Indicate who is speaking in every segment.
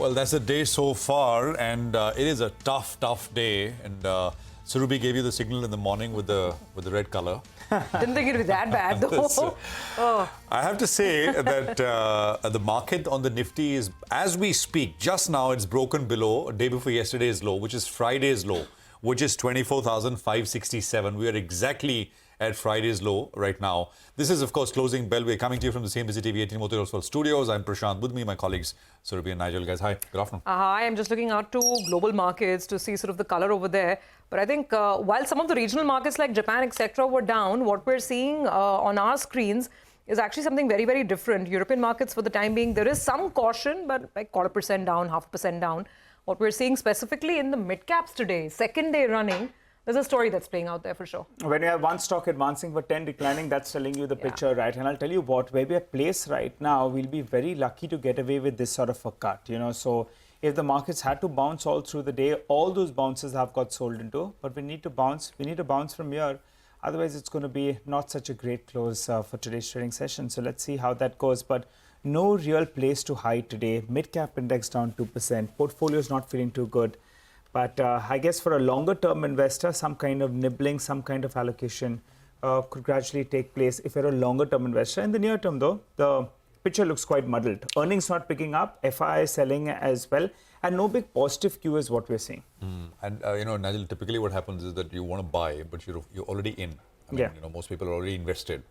Speaker 1: Well, that's the day so far, and it is a tough day. And Surubi gave you the signal in the morning with the red color.
Speaker 2: Didn't think it'd be that bad, though.
Speaker 1: I have to say that the market on the Nifty is, as we speak, just now it's broken below a day before yesterday's low, which is Friday's low, which is 24,567. We are exactly at Friday's low right now. This is, of course, Closing Bell. We're coming to you from the CNBC-TV18 News studios. I'm Prashant. With me, my colleagues, Surubi and Nigel. Guys, hi. Good afternoon.
Speaker 2: Hi. I'm just looking out to global markets to see sort of the color over there. But I think while some of the regional markets like Japan, etc. were down, what we're seeing on our screens is actually something very, very different. European markets, for the time being, there is some caution, but like 0.25% down, 0.5% down. What we're seeing specifically in the mid-caps today, second day running, there's a story that's playing out there for sure.
Speaker 3: When you have one stock advancing for 10 declining, that's telling you the picture, right? And I'll tell you what, where we are placed right now, we'll be very lucky to get away with this sort of a cut, you know. So if the markets had to bounce all through the day, all those bounces have got sold into, but we need to bounce. We need to bounce from here. Otherwise, it's going to be not such a great close for today's trading session. So let's see how that goes. But no real place to hide today. Mid-cap index down 2%. Portfolio is not feeling too good. But I guess for a longer-term investor, some kind of nibbling, some kind of allocation could gradually take place if you're a longer-term investor. In the near term, though, the picture looks quite muddled. Earnings not picking up, FI selling as well, and no big positive cue is what we're seeing.
Speaker 1: And, you know, Nigel, typically what happens is that you want to buy, but you're already in. I mean, you know, most people are already invested.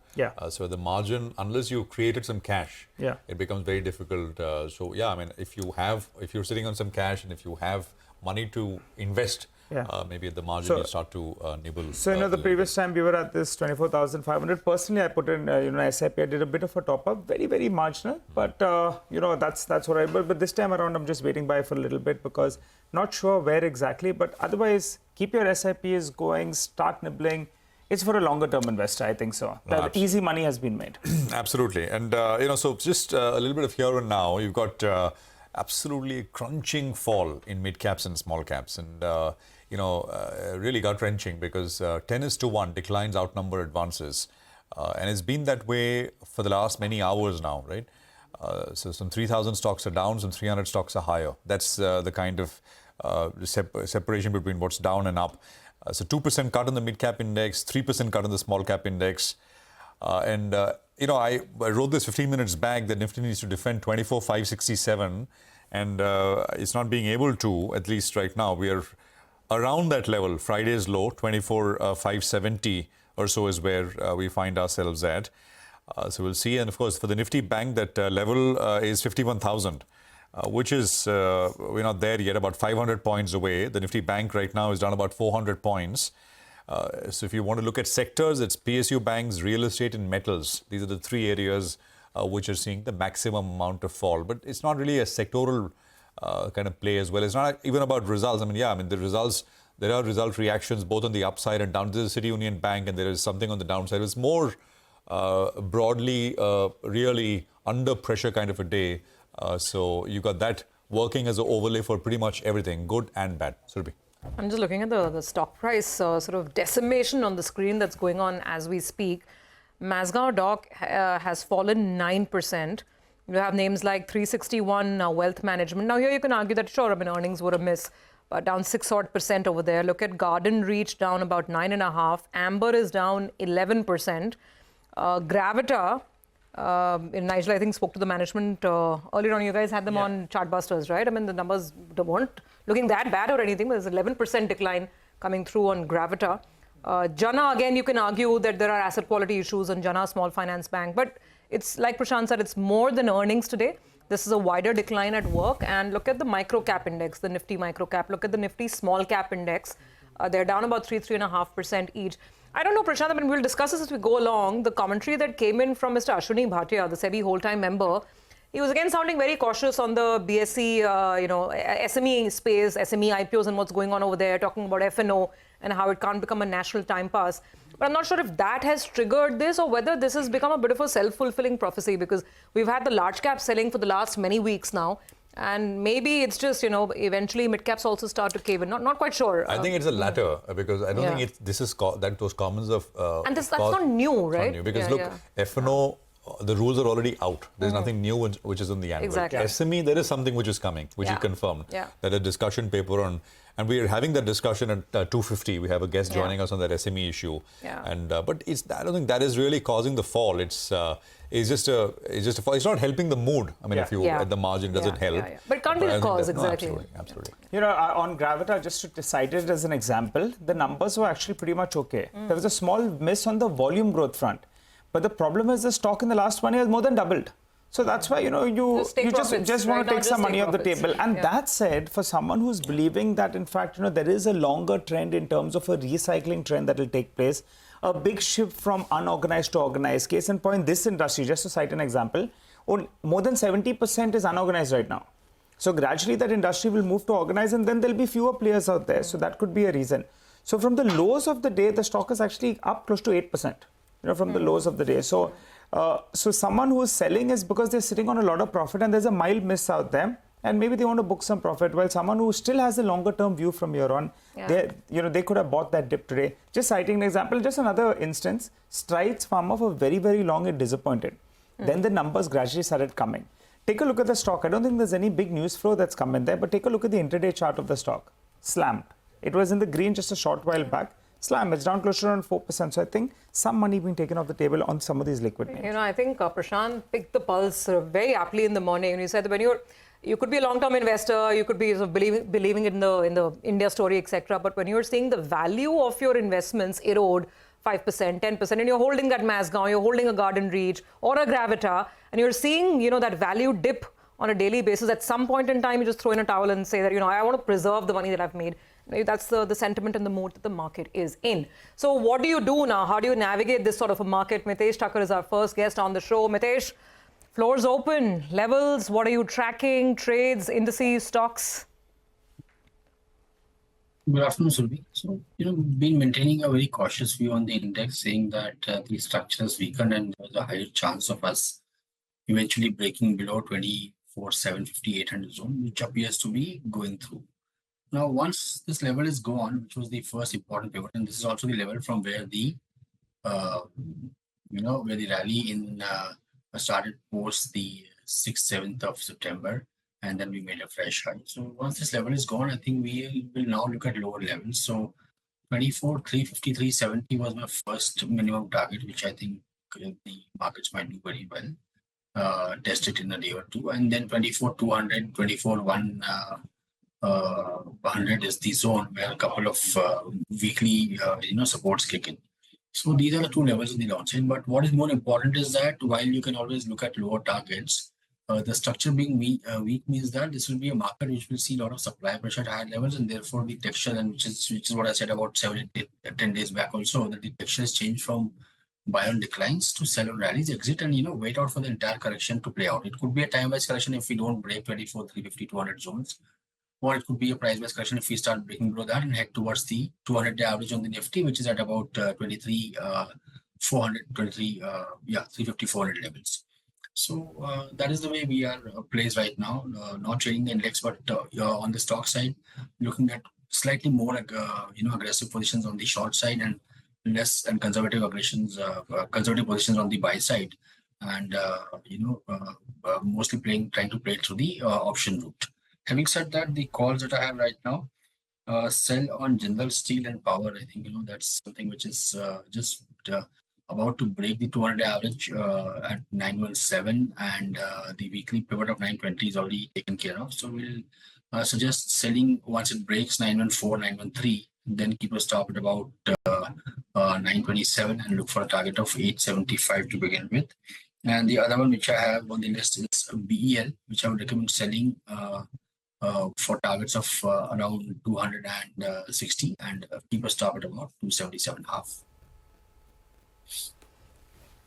Speaker 1: So the margin, unless you created some cash, it becomes very difficult. So, yeah, I mean, if you're sitting on some cash and if you have money to invest, maybe at the margin you start to nibble.
Speaker 3: So, you know, the previous time we were at this 24,500. Personally, I put in, you know, SIP. I did a bit of a top-up, very, very marginal. But, you know, that's all right. But this time around, I'm just waiting by for a little bit because not sure where exactly. But otherwise, keep your SIPs going, start nibbling. It's for a longer-term investor, I think so. That easy money has been made.
Speaker 1: Absolutely. And, you know, so just a little bit of here and now, you've got absolutely crunching fall in mid-caps and small caps. And, you know, really gut-wrenching because 10:1 declines outnumber advances. And it's been that way for the last many hours now, right? So some 3,000 stocks are down, some 300 stocks are higher. That's the kind of separation between what's down and up. So 2% cut in the mid-cap index, 3% cut in the small-cap index. You know, I wrote this 15 minutes back that Nifty needs to defend 24,567, and it's not being able to, at least right now. We are around that level. Friday's low, 24,570 or so is where we find ourselves at. So we'll see. And of course, for the Nifty Bank, that level is 51,000. Which is, we're not there yet, about 500 points away. The Nifty Bank right now is down about 400 points. So if you want to look at sectors, it's PSU banks, real estate and metals. These are the three areas which are seeing the maximum amount of fall. But it's not really a sectoral kind of play as well. It's not even about results. I mean, yeah, I mean, the results, there are result reactions both on the upside and down. There's a City Union Bank and there is something on the downside. It's more broadly, really under pressure kind of a day. So you got that working as an overlay for pretty much everything, good and bad. Surubi.
Speaker 2: I'm just looking at the stock price sort of decimation on the screen that's going on as we speak. Mazgaon Dock has fallen 9%. You have names like 361 Wealth Management. Now here you can argue that sure, I mean earnings were a miss, but down 6% over there. Look at Garden Reach down about 9.5%. Amber is down 11%. Gravita. Nigel, I think, spoke to the management earlier on. You guys had them on Chartbusters, right? I mean, the numbers weren't looking that bad or anything. There's an 11% decline coming through on Gravita. Jana, again, you can argue that there are asset quality issues on Jana Small Finance Bank. But it's like Prashant said, it's more than earnings today. This is a wider decline at work. And look at the micro-cap index, the Nifty micro-cap. Look at the Nifty small-cap index. They're down about 3.5% each. I don't know, Prashant, I mean, we'll discuss this as we go along. The commentary that came in from Mr. Ashwini Bhatia, the SEBI whole-time member, he was again sounding very cautious on the BSE, you know, SME space, SME IPOs and what's going on over there, talking about F&O and how it can't become a national time pass. But I'm not sure if that has triggered this or whether this has become a bit of a self-fulfilling prophecy because we've had the large cap selling for the last many weeks now. And maybe it's just, you know, eventually mid-caps also start to cave in. Not quite sure.
Speaker 1: I think it's the latter because I don't think this is that those comments of...
Speaker 2: and that's not new, right?
Speaker 1: Not new because look, F&O the rules are already out. There's nothing new which is on the anvil.
Speaker 2: Exactly.
Speaker 1: SME, there is something which is coming, which is confirmed. That a discussion paper on, and we are having that discussion at 2:50. We have a guest joining us on that SME issue. And but I don't think that is really causing the fall. It's just a fall. It's not helping the mood. I mean, if you at the margin doesn't help.
Speaker 2: But it can't be the cause, exactly.
Speaker 1: No, absolutely.
Speaker 3: You know, on Gravita, just to cite it as an example, the numbers were actually pretty much okay. There was a small miss on the volume growth front. But the problem is the stock in the last 1 year has more than doubled. So that's why, you know, you just want to take some money off the table. And that said, for someone who's believing that, in fact, you know, there is a longer trend in terms of a recycling trend that will take place, a big shift from unorganized to organized. Case in point, this industry, just to cite an example, more than 70% is unorganized right now. So gradually that industry will move to organized, and then there'll be fewer players out there. So that could be a reason. So from the lows of the day, the stock is actually up close to 8%. You know, from the lows of the day. So, so someone who is selling is because they're sitting on a lot of profit and there's a mild miss out there, and maybe they want to book some profit. While someone who still has a longer term view from here on, they could have bought that dip today. Just citing an example, just another instance, Strides Pharma for very, very long it disappointed. Then the numbers gradually started coming. Take a look at the stock. I don't think there's any big news flow that's come in there, but take a look at the intraday chart of the stock. Slammed. It was in the green just a short while back. Slam, it's down close to around 4%. So I think some money being taken off the table on some of these liquid names.
Speaker 2: You know, I think Prashant picked the pulse very aptly in the morning. And he said that when you could be a long-term investor, you could be sort of believing in the India story, etc. But when you're seeing the value of your investments erode 5%, 10%, and you're holding that Mazgaon, you're holding a Garden Reach or a Gravita, and you're seeing, you know, that value dip on a daily basis, at some point in time, you just throw in a towel and say that, you know, I want to preserve the money that I've made. That's the sentiment and the mood that the market is in. So what do you do now? How do you navigate this sort of a market? Mitesh Thakur is our first guest on the show. Mitesh, floor's open. Levels, what are you tracking? Trades, indices, stocks?
Speaker 4: Good afternoon, Surbi. So, you know, been maintaining a very cautious view on the index, saying that the structure is weakened and there's a higher chance of us eventually breaking below 24,750, 800 zone, which appears to be going through. Now, once this level is gone, which was the first important pivot, and this is also the level from where the, where the rally in started post the 6th, 7th of September, and then we made a fresh high. So once this level is gone, I think we will now look at lower levels. So 24,350, 370 was my first minimum target, which I think the markets might do very well. Test it in a day or two, and then 24,200, 24,100 is the zone where a couple of weekly supports kick in. So these are the two levels in the downside. But what is more important is that while you can always look at lower targets, the structure being weak means that this will be a market which will see a lot of supply pressure at higher levels, and therefore the texture, and which is what I said about 10 days back also, that the texture has changed from buy on declines to sell on rallies, exit, and wait out for the entire correction to play out. It could be a time-wise correction if we don't break 24,350, 200 zones. Or it could be a price-based correction if we start breaking below that and head towards the 200-day average on the Nifty, which is at about 350, 400 levels. So that is the way we are placed right now. Not trading the index, but on the stock side, looking at slightly more aggressive positions on the short side and less and conservative positions on the buy side, and mostly trying to play through the option route. Having said that, the calls that I have right now, sell on Jindal Steel and Power. I think that's something which is just about to break the 200 average at 917, and the weekly pivot of 920 is already taken care of. So we'll suggest selling once it breaks 914, 913, then keep a stop at about 927 and look for a target of 875 to begin with. And the other one which I have on the list is BEL, which I would recommend selling for targets of around 260 and keep a stop at about 277.5.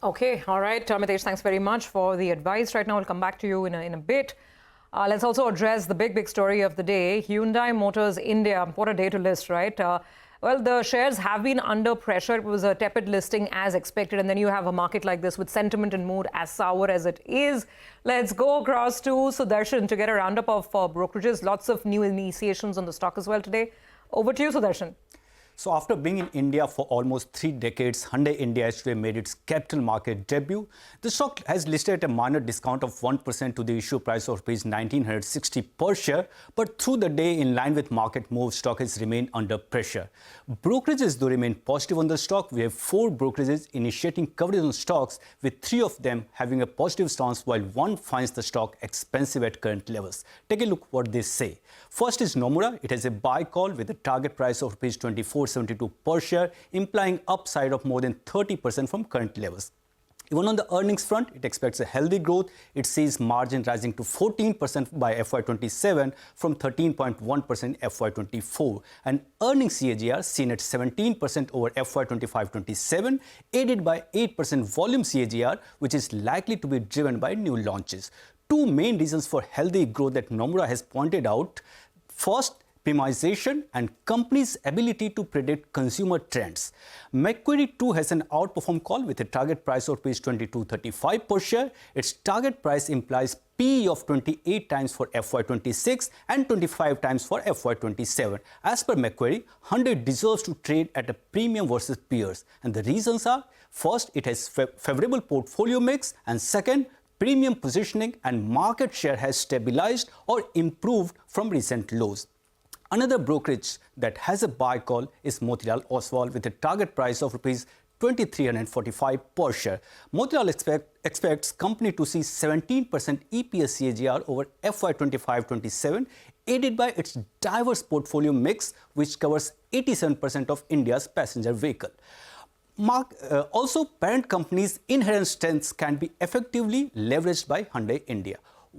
Speaker 2: Okay, all right. Mitesh, thanks very much for the advice. Right now, we'll come back to you in a bit. Let's also address the big story of the day. Hyundai Motors India. What a day to list, right? Well, the shares have been under pressure. It was a tepid listing as expected. And then you have a market like this with sentiment and mood as sour as it is. Let's go across to Sudarshan to get a roundup of brokerages. Lots of new initiations on the stock as well today. Over to you, Sudarshan.
Speaker 5: So after being in India for almost 3 decades, Hyundai India has today made its capital market debut. The stock has listed at a minor discount of 1% to the issue price of rupees 1960 per share, but through the day, in line with market moves, stock has remained under pressure. Brokerages though remain positive on the stock. We have 4 brokerages initiating coverage on stocks, with 3 of them having a positive stance, while 1 finds the stock expensive at current levels. Take a look what they say. First is Nomura. It has a buy call with a target price of rupees 24.72 per share, implying upside of more than 30% from current levels. Even on the earnings front, it expects a healthy growth. It sees margin rising to 14% by FY27 from 13.1% FY24. And earnings CAGR seen at 17% over FY25-27, aided by 8% volume CAGR, which is likely to be driven by new launches. 2 main reasons for healthy growth that Nomura has pointed out. First, premiumization and companies' ability to predict consumer trends. Macquarie too has an outperform call with a target price of rupees 22.35 per share. Its target price implies PE of 28 times for FY26 and 25 times for FY27. As per Macquarie, Hyundai deserves to trade at a premium versus peers. And the reasons are, first, it has favorable portfolio mix, and second, premium positioning and market share has stabilized or improved from recent lows. Another brokerage that has a buy call is Motilal Oswal with a target price of rupees 2345 per share. Motilal expects company to see 17% EPS CAGR over FY25-27, aided by its diverse portfolio mix, which covers 87% of India's passenger vehicle. Also, parent company's inherent strengths can be effectively leveraged by Hyundai India.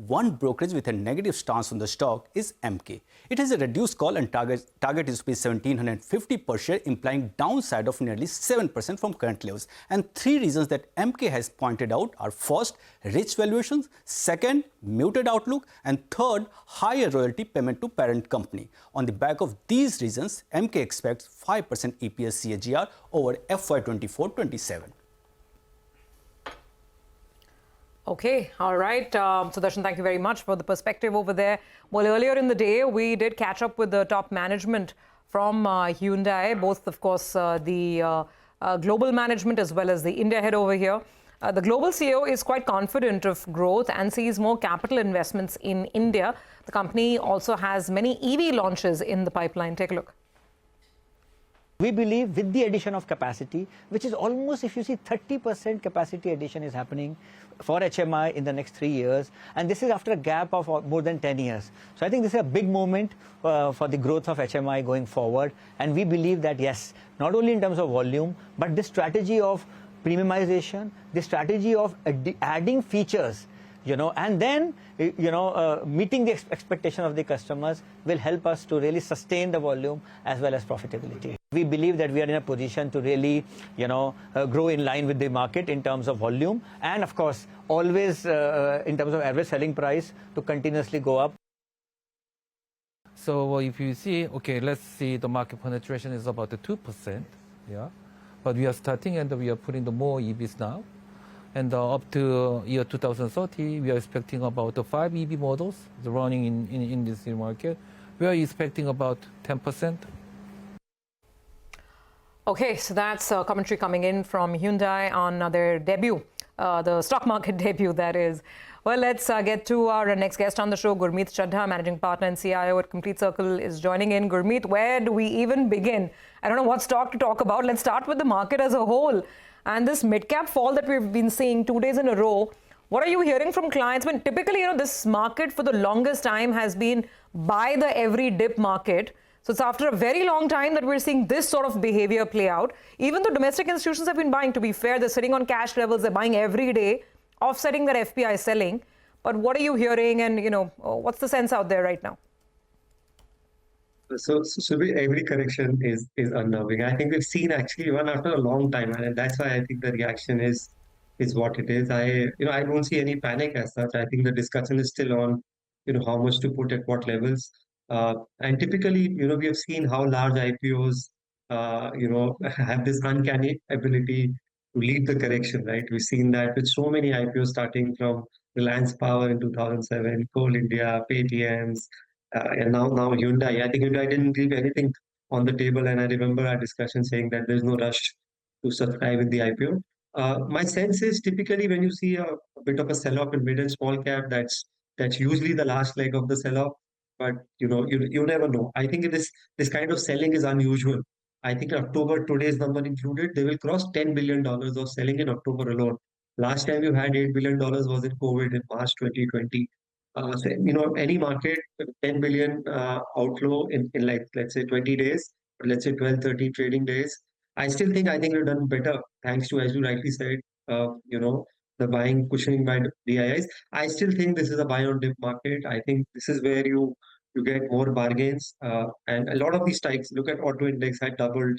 Speaker 5: One brokerage with a negative stance on the stock is MK. It has a reduced call and target is 1750 per share, implying downside of nearly 7% from current levels. And 3 reasons that MK has pointed out are: first, rich valuations; second, muted outlook; and third, higher royalty payment to parent company. On the back of these reasons, MK expects 5% EPS CAGR over FY24-27.
Speaker 2: Okay, all right. Sudarshan, thank you very much for the perspective over there. Well, earlier in the day, we did catch up with the top management from Hyundai, both, of course, the global management as well as the India head over here. The global CEO is quite confident of growth and sees more capital investments in India. The company also has many EV launches in the pipeline. Take a look.
Speaker 6: We believe with the addition of capacity, which is almost, if you see, 30% capacity addition is happening for HMI in the next 3 years, and this is after a gap of more than 10 years. So I think this is a big moment for the growth of HMI going forward, and we believe that, yes, not only in terms of volume, but this strategy of premiumization, the strategy of adding features, and then, meeting the expectation of the customers will help us to really sustain the volume as well as profitability. We believe that we are in a position to really, grow in line with the market in terms of volume, and of course, always in terms of average selling price to continuously go up.
Speaker 7: So if you see, okay, let's see, the market penetration is about 2%, yeah. But we are starting and we are putting the more EVs now. And up to year 2030, we are expecting about 5 EV models running in this market. We are expecting about 10%.
Speaker 2: Okay, so that's commentary coming in from Hyundai on their debut, the stock market debut, that is. Well, let's get to our next guest on the show. Gurmeet Chadha, Managing Partner and CIO at Complete Circle, is joining in. Gurmeet, where do we even begin? I don't know what stock to talk about. Let's start with the market as a whole. And this mid-cap fall that we've been seeing 2 days in a row, what are you hearing from clients? When typically, this market for the longest time has been buy the every dip market. So it's after a very long time that we're seeing this sort of behavior play out. Even though domestic institutions have been buying, to be fair, they're sitting on cash levels, they're buying every day, offsetting their FPI selling. But what are you hearing, and what's the sense out there right now?
Speaker 8: So every correction is unnerving. I think we've seen actually one after a long time, and that's why I think the reaction is what it is. I don't see any panic as such. I think the discussion is still on, how much to put at what levels. And typically, we have seen how large IPOs, have this uncanny ability to lead the correction, right? We've seen that with so many IPOs starting from Reliance Power in 2007, Coal India, Paytms, and now Hyundai. I think Hyundai didn't leave anything on the table, and I remember our discussion saying that there's no rush to subscribe with the IPO. My sense is typically when you see a bit of a sell-off in mid and small cap, that's usually the last leg of the sell-off. But you never know. I think this kind of selling is unusual. I think October, today's number included, they will cross $10 billion of selling in October alone. Last time you had $8 billion was in COVID in March 2020. So, any market, 10 billion outflow in like, let's say 20 days, or let's say 12, 13 trading days. I think we've done better thanks to, as you rightly said, the buying, cushioning by DIIs. I still think this is a buy on dip market. I think this is where you get more bargains. And a lot of these stocks, look at auto index had doubled.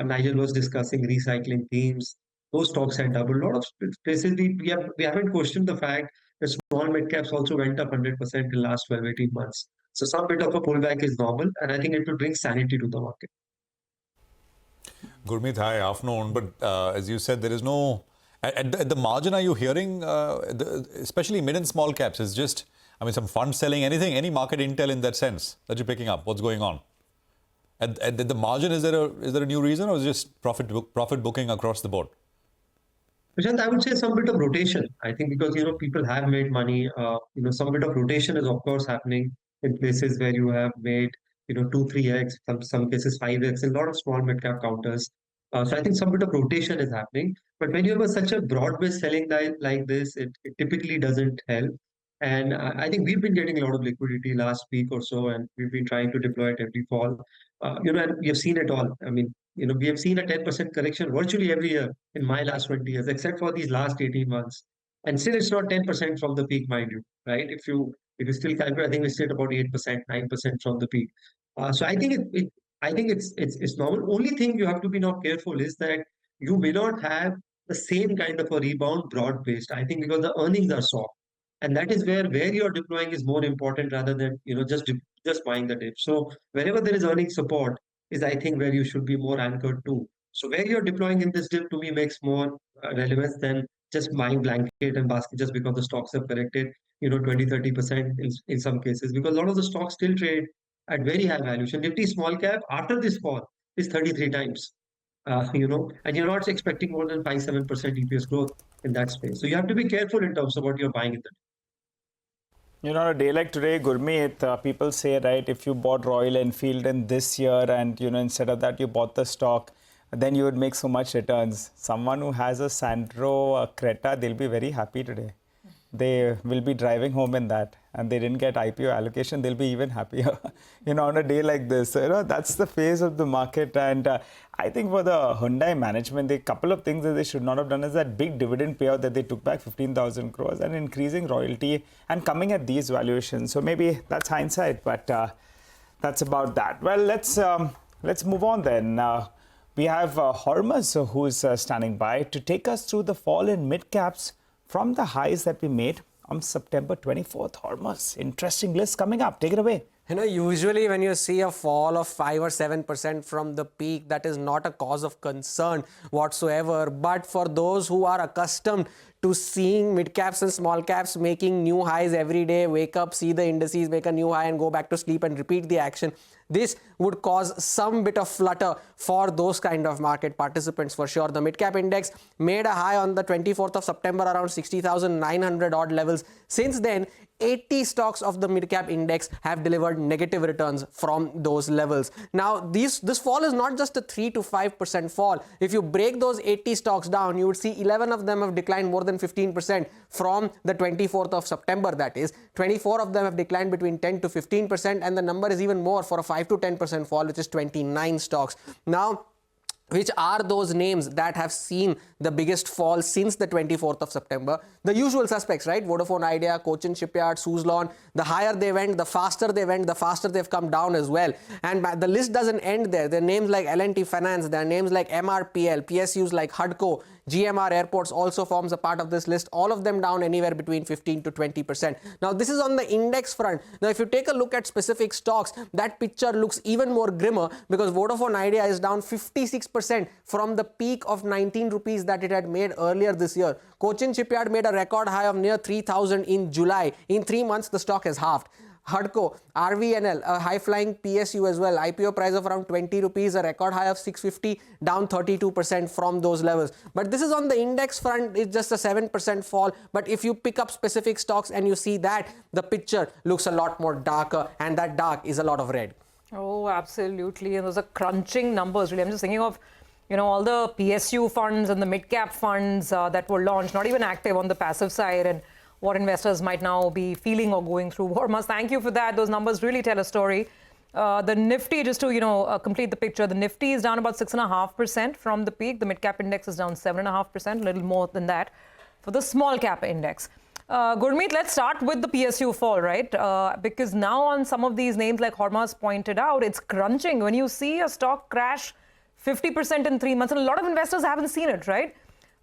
Speaker 8: Nigel was discussing recycling themes. Those stocks had doubled. A lot of places we haven't questioned the fact that small mid caps also went up 100% in the last 12, 18 months. So some bit of a pullback is normal, and I think it will bring sanity to the market.
Speaker 1: Gurmeet, hi, afternoon. But as you said, there is no... At the margin, are you hearing, especially mid and small caps, is just, some fund selling, anything, any market intel in that sense that you're picking up? What's going on? At the margin, is there a new reason, or is it just profit booking across the board?
Speaker 8: Prashant, I would say some bit of rotation. I think because, people have made money, some bit of rotation is of course happening in places where you have made, 2, 3x, some cases 5x, a lot of small mid-cap counters. So I think some bit of rotation is happening. But when you have such a broad-based selling like this, it typically doesn't help. And I think we've been getting a lot of liquidity last week or so, and we've been trying to deploy it every fall. And we have seen it all. We have seen a 10% correction virtually every year in my last 20 years, except for these last 18 months. And still, it's not 10% from the peak, mind you, right? If you still calculate, I think we still about 8%, 9% from the peak. So I think it's normal. Only thing you have to be now careful is that you may not have the same kind of a rebound broad-based. I think because the earnings are soft. And that is where you're deploying is more important rather than just buying the dip. So wherever there is earning support is, I think, where you should be more anchored to. So where you're deploying in this dip to me makes more relevance than just buying blanket and basket just because the stocks have corrected 20-30% in some cases, because a lot of the stocks still trade at very high valuation. Nifty small cap after this fall is 33 times. And you're not expecting more than 5-7% EPS growth in that space. So you have to be careful in terms of what you're buying in the
Speaker 3: on a day like today, Gurmeet, people say, right, if you bought Royal Enfield in this year and, instead of that, you bought the stock, then you would make so much returns. Someone who has a Sandro, a Creta, they'll be very happy today. They will be driving home in that, and they didn't get IPO allocation, they'll be even happier, on a day like this. That's the phase of the market. And I think for the Hyundai management, a couple of things that they should not have done is that big dividend payout that they took back, 15,000 crores, and increasing royalty and coming at these valuations. So maybe that's hindsight, but that's about that. Well, let's move on then. We have Hormuz, who's standing by to take us through the fall in mid caps from the highs that we made on September 24th. Hormuz, interesting list coming up. Take it away.
Speaker 9: Usually when you see a fall of 5 or 7% from the peak, that is not a cause of concern whatsoever. But for those who are accustomed to seeing mid caps and small caps making new highs every day, wake up, see the indices make a new high and go back to sleep and repeat the action, this would cause some bit of flutter for those kind of market participants for sure. The mid-cap index made a high on the 24th of September around 60,900 odd levels. Since then, 80 stocks of the mid-cap index have delivered negative returns from those levels. Now, this fall is not just a 3 to 5% fall. If you break those 80 stocks down, you would see 11 of them have declined more than 15% from the 24th of September, that is. 24 of them have declined between 10 to 15%, and the number is even more for a 5 to 10% fall, which is 29 stocks. Now, which are those names that have seen the biggest fall since the 24th of September? The usual suspects, right? Vodafone Idea, Cochin Shipyard, Suzlon. The higher they went, the faster they went, the faster they've come down as well. And the list doesn't end there. There are names like L&T Finance, there are names like MRPL, PSUs like HUDCO, GMR Airports also forms a part of this list. All of them down anywhere between 15 to 20%. Now, this is on the index front. Now, if you take a look at specific stocks, that picture looks even more grimmer because Vodafone Idea is down 56% from the peak of 19 rupees that it had made earlier this year. Cochin Shipyard made a record high of near 3,000 in July. In 3 months, the stock has halved. HUDCO, RVNL, a high-flying PSU as well. IPO price of around 20 rupees, a record high of 650, down 32% from those levels. But this is on the index front, it's just a 7% fall. But if you pick up specific stocks and you see that, the picture looks a lot more darker, and that dark is a lot of red.
Speaker 2: Oh, absolutely. And those are crunching numbers, really. I'm just thinking of, all the PSU funds and the mid-cap funds that were launched, not even active on the passive side, and what investors might now be feeling or going through. Hormuz, thank you for that. Those numbers really tell a story. The Nifty, just to, complete the picture, the Nifty is down about 6.5% from the peak. The mid-cap index is down 7.5%, a little more than that for the small-cap index. Gurmeet, let's start with the PSU fall, right? Because now on some of these names, like Hormuz pointed out, it's crunching. When you see a stock crash 50% in 3 months, and a lot of investors haven't seen it, right?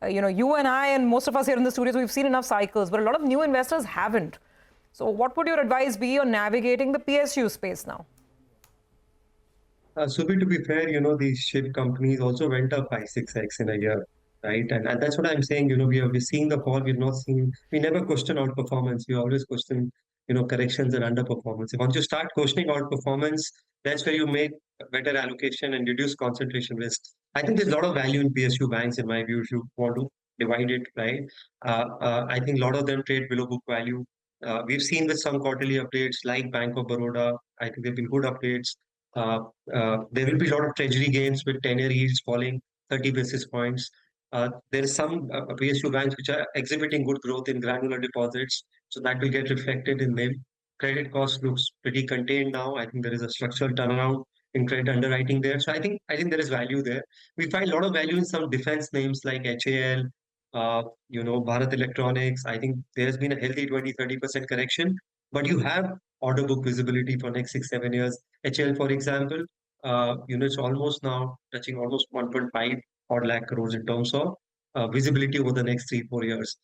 Speaker 2: You and I and most of us here in the studios, we've seen enough cycles, but a lot of new investors haven't. So what would your advice be on navigating the PSU space now?
Speaker 8: Subi, to be fair, these ship companies also went up by 6x in a year, right? And that's what I'm saying, we're seeing the fall, we never question outperformance. We always question, corrections and underperformance. Once you start questioning outperformance, that's where you make better allocation and reduce concentration risk. I think there's a lot of value in PSU banks, in my view, if you want to divide it, right? I think a lot of them trade below book value. We've seen with some quarterly updates like Bank of Baroda, I think they've been good updates. There will be a lot of treasury gains with 10-year yields falling 30 basis points. There is some PSU banks which are exhibiting good growth in granular deposits, so that will get reflected in NIM. Credit cost looks pretty contained now. I think there is a structural turnaround in credit underwriting there. So I think there is value there. We find a lot of value in some defense names like HAL, Bharat Electronics. I think there's been a healthy 20-30% correction, but you have order book visibility for next 6-7 years. HL, for example, it's almost now touching almost 1.5 odd lakh crores in terms of visibility over the next 3-4 years.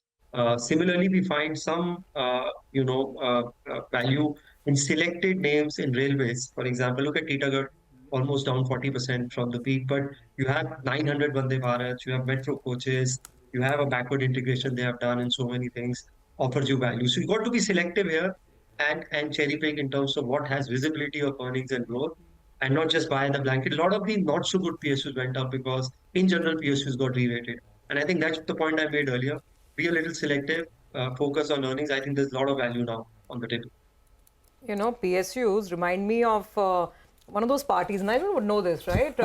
Speaker 8: Similarly, we find some value in selected names in railways. For example, look at Titagarh, almost down 40% from the peak, but you have 900 Vande Bharat, you have metro coaches, you have a backward integration they have done, and so many things offers you value. So you got to be selective here and cherry pick in terms of what has visibility of earnings and growth, and not just buy the blanket. A lot of the not so good PSUs went up because in general PSUs got re-rated. And I think that's the point I made earlier. Be a little selective, focus on earnings. I think there's a lot of value now on the table.
Speaker 2: PSUs remind me of one of those parties, and I don't know this, right?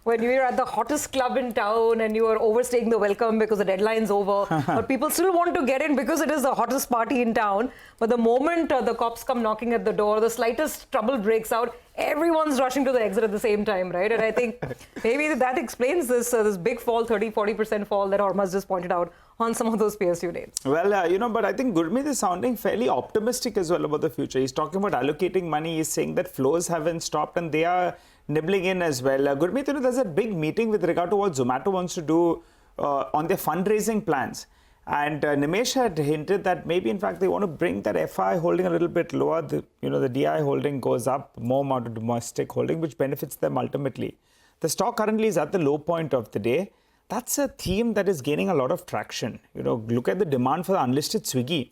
Speaker 2: When you were at the hottest club in town and you are overstaying the welcome because the deadline's over, but people still want to get in because it is the hottest party in town. But the moment the cops come knocking at the door, the slightest trouble breaks out, everyone's rushing to the exit at the same time, right? And I think maybe that explains this big fall, 30-40% fall that Hormuz just pointed out on some of those PSU names.
Speaker 3: Well, but I think Gurmeet is sounding fairly optimistic as well about the future. He's talking about allocating money. He's saying that flows haven't stopped and they are nibbling in as well. Gurmeet, there's a big meeting with regard to what Zomato wants to do on their fundraising plans. And Nimesh had hinted that maybe, in fact, they want to bring that FI holding a little bit lower. The DI holding goes up, more amount of domestic holding, which benefits them ultimately. The stock currently is at the low point of the day. That's a theme that is gaining a lot of traction. Look at the demand for the unlisted Swiggy.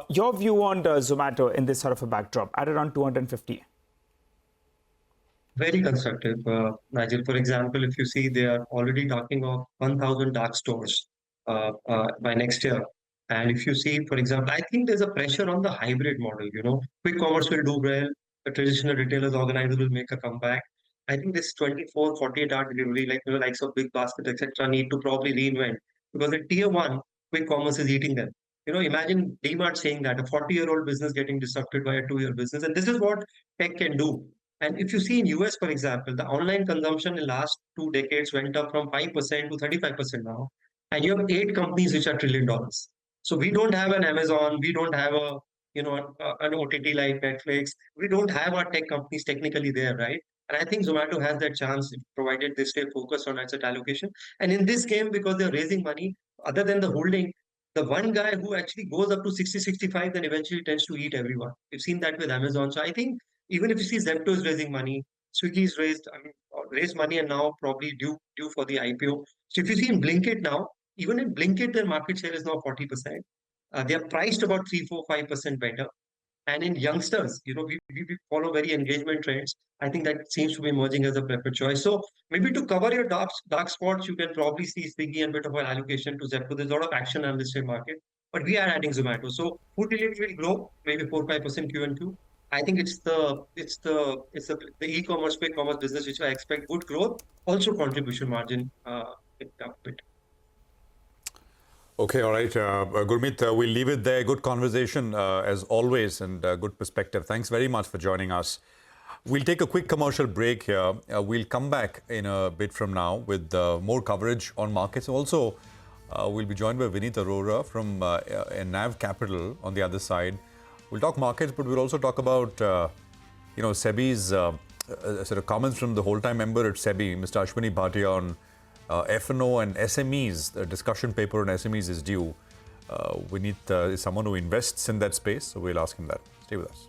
Speaker 3: Your view on Zomato in this sort of a backdrop at around 250?
Speaker 8: Very constructive, Nigel. For example, if you see, they are already talking of 1,000 dark stores by next year. And if you see, for example, I think there's a pressure on the hybrid model. Quick commerce will do well. The traditional retailers organizers will make a comeback. I think this 24, 48-hour delivery, likes of Big Basket, etc., need to probably reinvent, because in tier 1, quick commerce is eating them. Imagine DMart saying that, a 40-year-old business getting disrupted by a 2-year business. And this is what tech can do. And if you see in US, for example, the online consumption in the last 2 decades went up from 5% to 35% now. And you have 8 companies which are $1 trillion. So we don't have an Amazon, we don't have an OTT like Netflix. We don't have our tech companies technically there, right? And I think Zomato has that chance, provided they stay focused on asset allocation. And in this game, because they're raising money, other than the holding, the one guy who actually goes up to 60, 65, then eventually tends to eat everyone. We've seen that with Amazon. So I think even if you see Zepto is raising money, Swiggy's raised money and now probably due for the IPO. So if you see in Blinkit now, even in Blinkit, their market share is now 40%. They are priced about 3, 4, 5% better. And in youngsters, we follow very engagement trends. I think that seems to be emerging as a preferred choice. So maybe to cover your dark spots, you can probably see Swiggy and bit of an allocation to Zepto. There's a lot of action on this market, but we are adding Zomato. So food delivery will grow maybe 4-5% Q and Q. I think it's the e-commerce, quick commerce business which I expect good growth, also contribution margin picked up a bit.
Speaker 1: Okay, all right. Gurmeet, we'll leave it there. Good conversation as always, and good perspective. Thanks very much for joining us. We'll take a quick commercial break here. We'll come back in a bit from now with more coverage on markets. Also, we'll be joined by Vineet Arora from NAV Capital on the other side. We'll talk markets, but we'll also talk about, SEBI's sort of comments from the whole-time member at SEBI, Mr. Ashwini Bhatia, on F&O and SMEs. The discussion paper on SMEs is due. Vineet is someone who invests in that space, so we'll ask him that. Stay with us.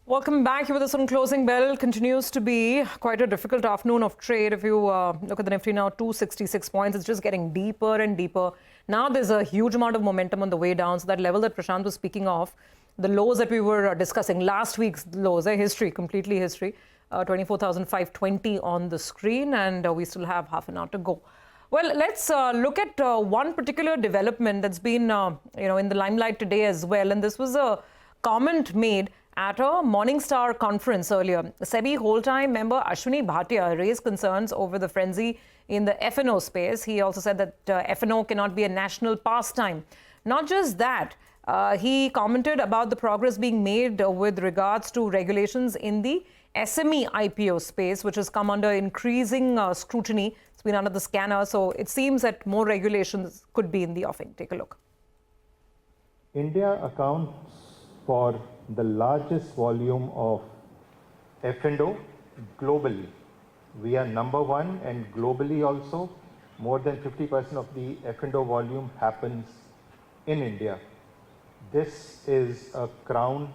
Speaker 2: Welcome back. Here with us on Closing Bell. Continues to be quite a difficult afternoon of trade. If you look at the Nifty now, 266 points. It's just getting deeper and deeper. Now there's a huge amount of momentum on the way down. So that level that Prashant was speaking of, the lows that we were discussing, last week's lows, completely history. 24,520 on the screen, and we still have half an hour to go. Well, let's look at one particular development that's been, in the limelight today as well. And this was a comment made at a Morningstar conference earlier. SEBI whole-time member Ashwini Bhatia raised concerns over the frenzy in the F&O space. He also said that F&O cannot be a national pastime. Not just that, he commented about the progress being made with regards to regulations in the SME IPO space, which has come under increasing scrutiny. It's been under the scanner, so it seems that more regulations could be in the offing. Take a look.
Speaker 10: India accounts for the largest volume of F&O globally. We are number one, and globally also, more than 50% of the F&O volume happens in India. This is a crown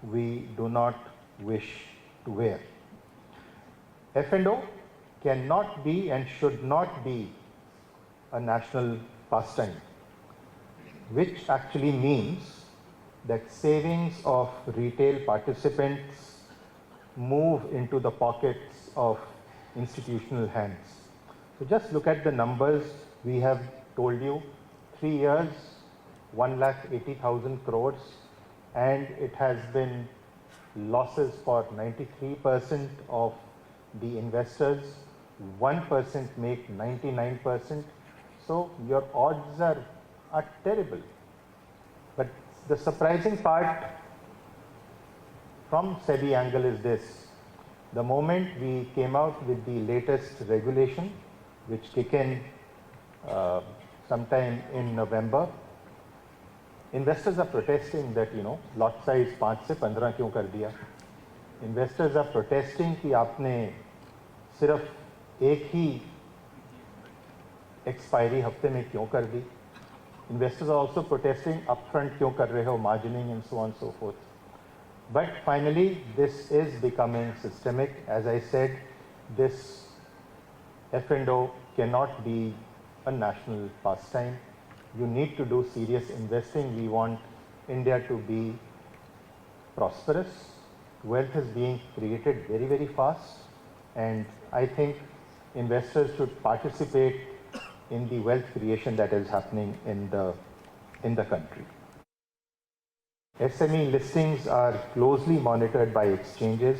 Speaker 10: we do not wish to wear. F&O cannot be and should not be a national pastime, which actually means that savings of retail participants move into the pockets of institutional hands. So just look at the numbers we have told you. 3 years, 1,80,000 crores, and it has been losses for 93% of the investors. 1% make 99%. So your odds are terrible. But the surprising part from SEBI angle is this. The moment we came out with the latest regulation, which kick in sometime in November, investors are protesting that, lot size 5 से 15 क्यों कर दिया? Investors are protesting कि आपने सिर्फ एक ही expiry हफ्ते में क्यों कर दी? Investors are also protesting upfront क्यों कर रहे हो, margining and so on and so forth. But finally, this is becoming systemic. As I said, this F&O cannot be a national pastime. You need to do serious investing. We want India to be prosperous. Wealth is being created very, very fast. And I think investors should participate in the wealth creation that is happening in the country. SME listings are closely monitored by exchanges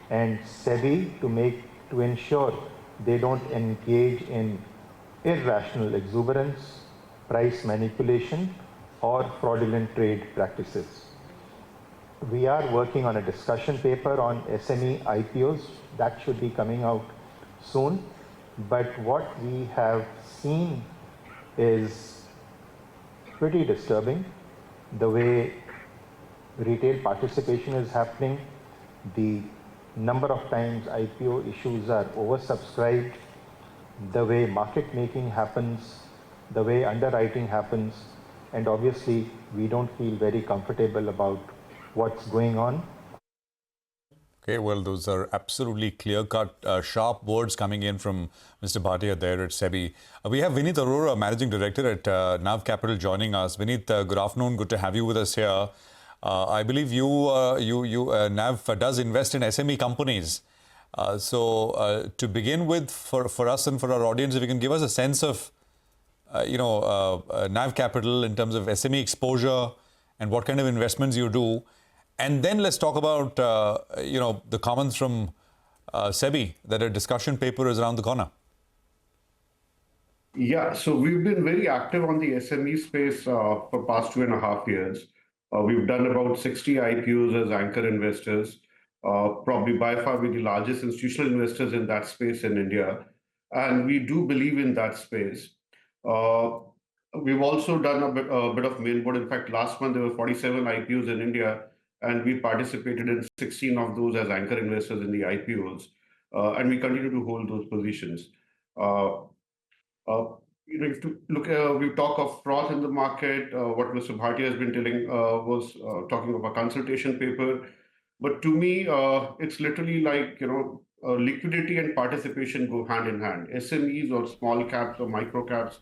Speaker 10: and SEBI to ensure they don't engage in irrational exuberance, price manipulation, or fraudulent trade practices. We are working on a discussion paper on SME IPOs that should be coming out soon. But what we have seen is pretty disturbing. The way retail participation is happening, the number of times IPO issues are oversubscribed, the way market making happens, the way underwriting happens, and obviously we don't feel very comfortable about what's going on.
Speaker 1: Okay, well, those are absolutely clear-cut, sharp words coming in from Mr. Bhatia there at SEBI. We have Vineet Arora, Managing Director at NAV Capital, joining us. Vineet, good afternoon. Good to have you with us here. I believe NAV does invest in SME companies. So to begin with, for us and for our audience, if you can give us a sense of, NAV Capital in terms of SME exposure and what kind of investments you do. And then let's talk about, the comments from SEBI that a discussion paper is around the corner.
Speaker 11: Yeah, so we've been very active on the SME space for past 2.5 years. We've done about 60 IPOs as anchor investors, probably by far we're the largest institutional investors in that space in India. And we do believe in that space. We've also done a bit of mainboard. In fact, last month there were 47 IPOs in India, and we participated in 16 of those as anchor investors in the IPOs. And we continue to hold those positions. If to look, we talk of froth in the market. What Mr. Bhatia has been telling was talking of a consultation paper. But to me, it's literally like, liquidity and participation go hand in hand. SMEs or small caps or micro caps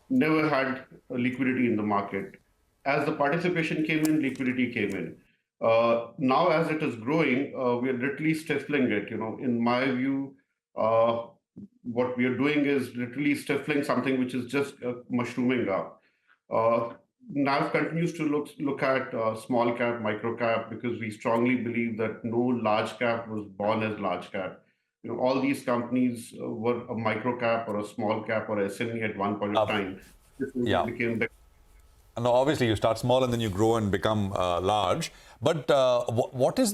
Speaker 11: never had liquidity in the market. As the participation came in, liquidity came in. Now, as it is growing, we are literally stifling it. In my view, what we are doing is literally stifling something which is just mushrooming up. NAV continues to look at small cap, micro cap, because we strongly believe that no large cap was born as large cap. All these companies were a micro cap or a small cap or SME at one point of time.
Speaker 1: Yeah.
Speaker 11: Became the
Speaker 1: And obviously, you start small and then you grow and become large. But what is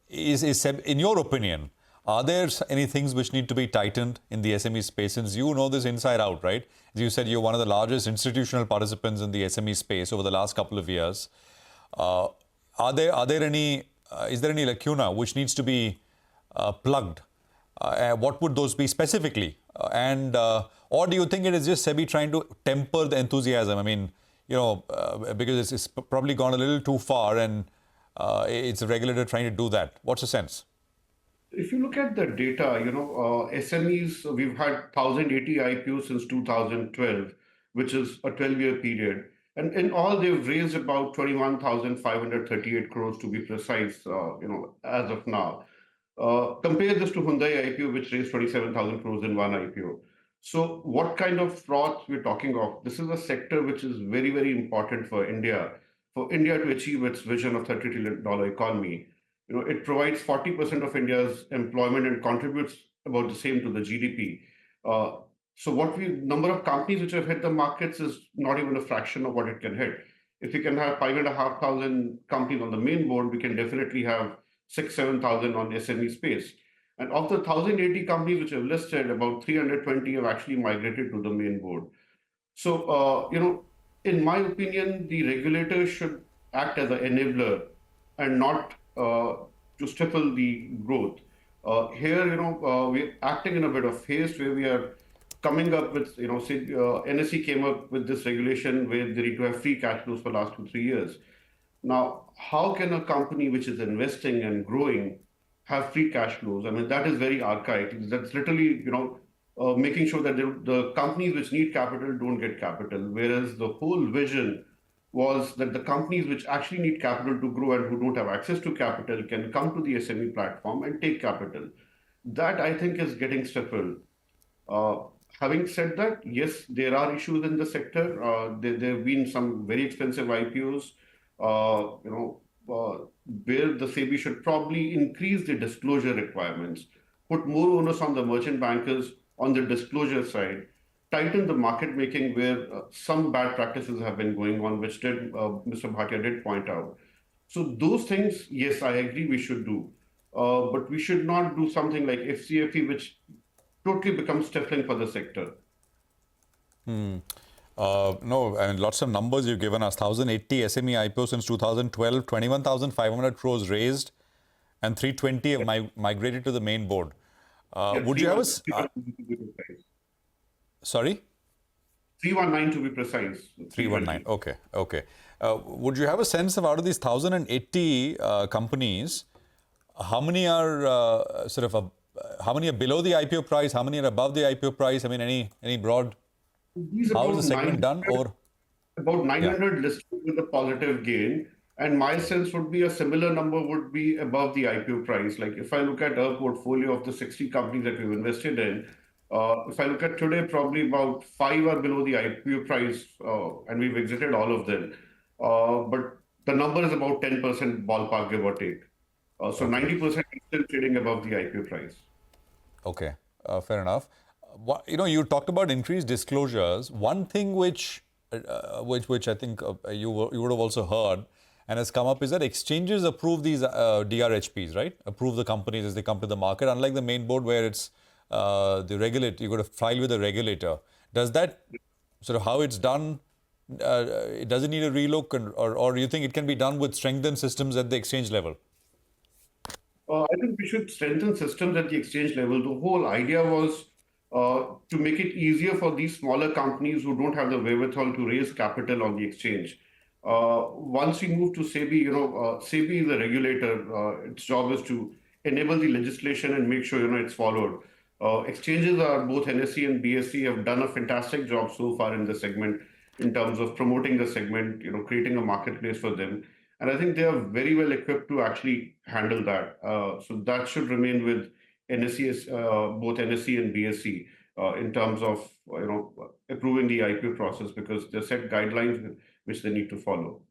Speaker 1: in your opinion, are there any things which need to be tightened in the SME space? Since you know this inside out, right? As you said, you're one of the largest institutional participants in the SME space over the last couple of years. Is there any lacuna which needs to be plugged? What would those be specifically? Or do you think it is just SEBI trying to temper the enthusiasm? I mean, because it's probably gone a little too far and it's a regulator trying to do that. What's the sense?
Speaker 11: If you look at the data, SMEs, we've had 1,080 IPOs since 2012, which is a 12-year period. And in all, they've raised about 21,538 crores to be precise, as of now. Compare this to Hyundai IPO, which raised 27,000 crores in one IPO. So what kind of froth we're talking of? This is a sector which is very, very important for India to achieve its vision of $30 trillion economy. It provides 40% of India's employment and contributes about the same to the GDP. So number of companies which have hit the markets is not even a fraction of what it can hit. If we can have 5,500 companies on the main board, we can definitely have 6,000-7,000 on SME space. And of the 1,080 companies which have listed, about 320 have actually migrated to the main board. So, in my opinion, the regulator should act as an enabler and not to stifle the growth. Here, we're acting in a bit of haste where we are coming up with, NSE came up with this regulation where they need to have free cash flows for the last 2-3 years. Now, how can a company which is investing and growing have free cash flows? I mean, that is very archaic. That's literally, making sure that the companies which need capital don't get capital, whereas the whole vision was that the companies which actually need capital to grow and who don't have access to capital can come to the SME platform and take capital. That, I think, is getting stifled. Having said that, yes, there are issues in the sector. There have been some very expensive IPOs, where the SEBI should probably increase the disclosure requirements, put more onus on the merchant bankers on the disclosure side, tighten the market making where some bad practices have been going on, which Mr. Bhatia did point out. So those things, yes, I agree we should do. But we should not do something like FCFE, which totally becomes stifling for the sector.
Speaker 1: No, I mean, lots of numbers you've given us. 1,080 SME IPOs since 2012, 21,500 crores raised, and 320 have migrated to the main board. Would you have a... Sorry?
Speaker 11: 319 to be precise.
Speaker 1: 319, okay. Would you have a sense of out of these 1,080 companies, how many are how many are below the IPO price? How many are above the IPO price? I mean, any broad... How is the segment done? Or
Speaker 11: about 900 listed with a positive gain, and my sense would be a similar number would be above the IPO price. Like if I look at our portfolio of the 60 companies that we've invested in, if I look at today, probably about 5 are below the IPO price, and we've exited all of them. But the number is about 10% ballpark, give or take. So 90% is still trading above the IPO price.
Speaker 1: Okay, fair enough. You talked about increased disclosures. One thing which I think you would have also heard and has come up is that exchanges approve these DRHPs, right? Approve the companies as they come to the market, unlike the main board where it's the regulator. You've got to file with the regulator. Does that sort of how it's done? Does it need a relook, or do you think it can be done with strengthened systems at the exchange level?
Speaker 11: I think we should strengthen systems at the exchange level. The whole idea was to make it easier for these smaller companies who don't have the wherewithal to raise capital on the exchange. Once we move to SEBI, SEBI is a regulator. Its job is to enable the legislation and make sure, it's followed. Exchanges are both NSE and BSE have done a fantastic job so far in the segment in terms of promoting the segment, creating a marketplace for them. And I think they are very well equipped to actually handle that. So that should remain with NSE, both NSE and BSE, in terms of approving the IPO process, because they set guidelines which they need to follow.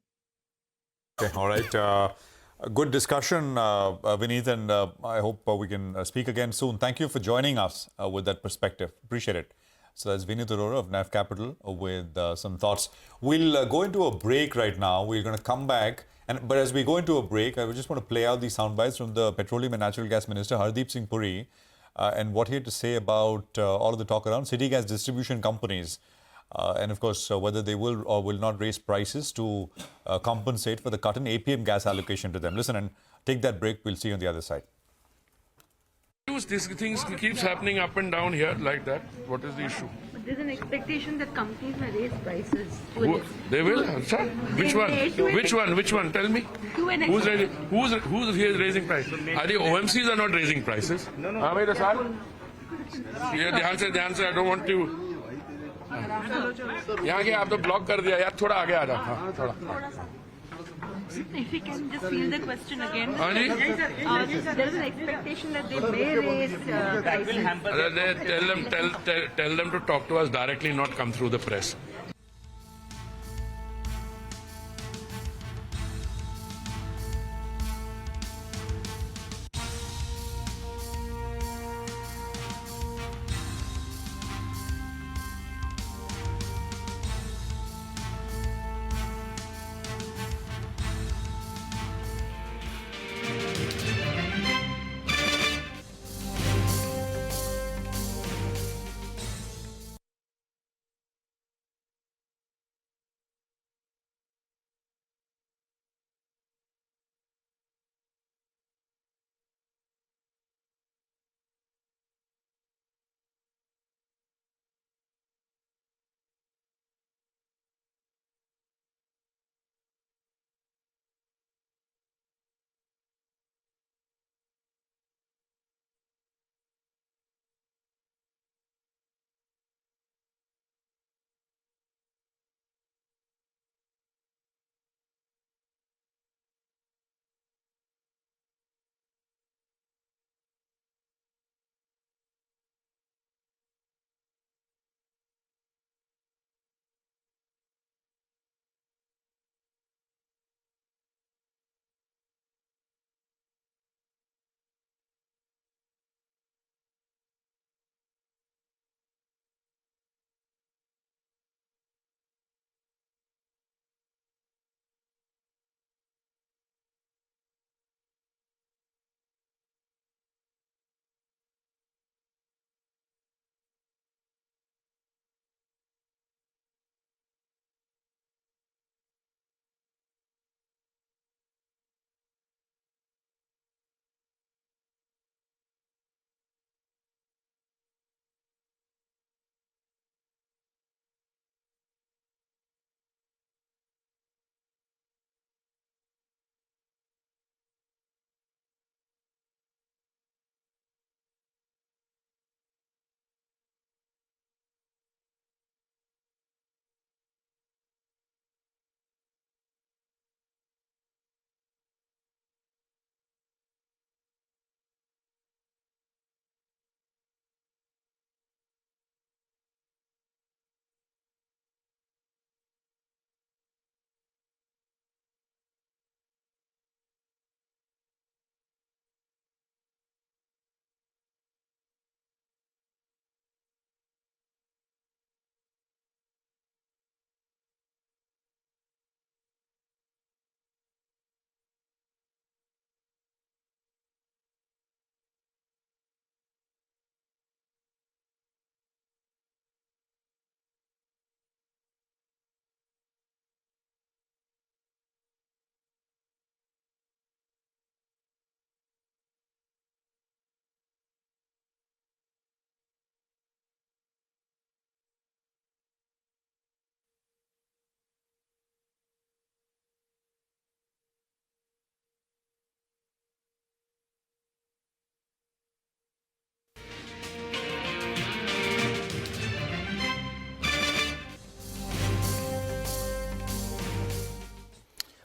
Speaker 1: Okay, all right. A good discussion, Vineet, and I hope we can speak again soon. Thank you for joining us with that perspective. Appreciate it. So that's Vineet Arora of NAV Capital with some thoughts. We'll go into a break right now. We're going to come back. But as we go into a break, I just want to play out these sound bites from the Petroleum and Natural Gas Minister, Hardeep Singh Puri, and what he had to say about all of the talk around city gas distribution companies. And of course, whether they will or will not raise prices to compensate for the cut in APM gas allocation to them. Listen and take that break. We'll see you on the other side.
Speaker 12: These things keeps happening up and down here like that. What is the issue?
Speaker 13: But there's an expectation that companies may raise prices.
Speaker 12: They will? Sir? Which one? Which one? Which one? Tell me. Who's raising? Who's here raising price? Are the OMCs are not raising prices? No. ध्यान से I don't want to. यहाँ के आप तो block कर दिया यार, थोड़ा आगे आ जाओ. हाँ, थोड़ा.
Speaker 13: If we can just field the question again. There is an expectation that they may raise prices.
Speaker 12: Tell them to talk to us directly, not come through the press.